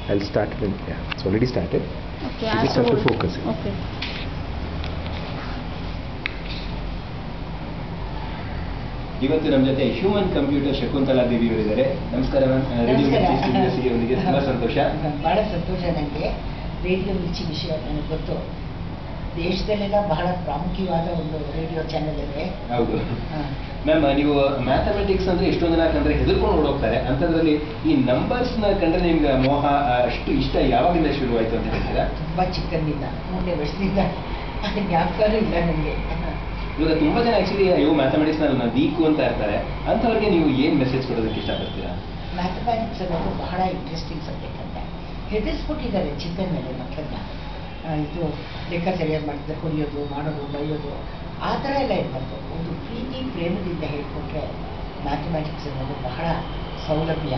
I'll start it. Yeah, it's already started. Okay, You just have to focus it. Okay. ಇವತ್ತು ನಮ್ಮ ಜೊತೆ human computer Shakuntala ದೇವಿ ಅವರಿದ್ದಾರೆ. ನಮಸ್ಕಾರ ma'am. Radio ಮಿರ್ಚಿ ಸ್ಟುಡಿಯೋಸ್ಗೆ ಅವರಿಗೆ ತುಂಬ ಸಂತೋಷ. ಭಾಳ ಸಂತೋಷ. ನನಗೆ ರೇಡಿಯೋ ಮಿರ್ಚಿ ವಿಷಯ ನನಗೆ ಗೊತ್ತು. ದೇಶದಲ್ಲೆಲ್ಲ ಬಹಳ ಪ್ರಾಮುಖ್ಯವಾದ ಒಂದು ರೇಡಿಯೋ ಚಾನೆಲ್ ಇದೆ. ಹೌದು ಮ್ಯಾಮ್, ನೀವು ಮ್ಯಾಥಮೆಟಿಕ್ಸ್ ಅಂದರೆ ಎಷ್ಟೊಂದು ಜನ ಕಂಡ್ರೆ ಹೆದರ್ಕೊಂಡು ಓಡೋಗ್ತಾರೆ. ಅಂಥದ್ರಲ್ಲಿ ಈ ನಂಬರ್ಸ್ನ ಕಂಡ್ರೆ ನಿಮ್ಗೆ ಮೋಹ ಅಷ್ಟು ಇಷ್ಟ ಯಾವಾಗಿಂದ ಶುರುವಾಯಿತು ಅಂತ ಹೇಳ್ತೀರಾ? ತುಂಬ ಚಿಕ್ಕಂದಿಲ್ಲ, 3ನೇ ವರ್ಷದಿಂದ. ಜ್ಞಾಪಕನೂ ಇಲ್ಲ ನನಗೆ. ಇವಾಗ ತುಂಬ ಜನ ಆ್ಯಕ್ಚುಲಿ ಅಯ್ಯೋ ಮ್ಯಾಥಮೆಟಿಕ್ಸ್ನಲ್ಲಿ ನಾನು ವೀಕು ಅಂತ ಇರ್ತಾರೆ. ಅಂಥವ್ರಿಗೆ ನೀವು ಏನು ಮೆಸೇಜ್ ಕೊಡೋದಕ್ಕೆ ಇಷ್ಟಪಡ್ತೀರಾ? ಮ್ಯಾಥಮೆಟಿಕ್ಸ್ ಅನ್ನೋದು ಬಹಳ ಇಂಟ್ರೆಸ್ಟಿಂಗ್ ಸಬ್ಜೆಕ್ಟ್ ಅಂತ ಹೆದರ್ಸ್ಬಿಟ್ಟಿದ್ದಾರೆ ಚಿಕ್ಕನ ಮೇಲೆ ಮಕ್ಕಳನ್ನ. ಇದು ಲೆಕ್ಕ ಸರಿಯಾಗಿ ಮಾಡಿದ್ರೆ ಹೊಡೆಯೋದು, ಮಾಡೋದು, ಬೈಯೋದು, ಆ ಥರ ಎಲ್ಲ ಇರಬಾರ್ದು. ಒಂದು ಪ್ರೀತಿ ಪ್ರೇಮದಿಂದ ಹೇಳ್ಕೊಟ್ರೆ ಮ್ಯಾಥಮೆಟಿಕ್ಸ್ ಅನ್ನೋದು ಬಹಳ ಸೌಲಭ್ಯ.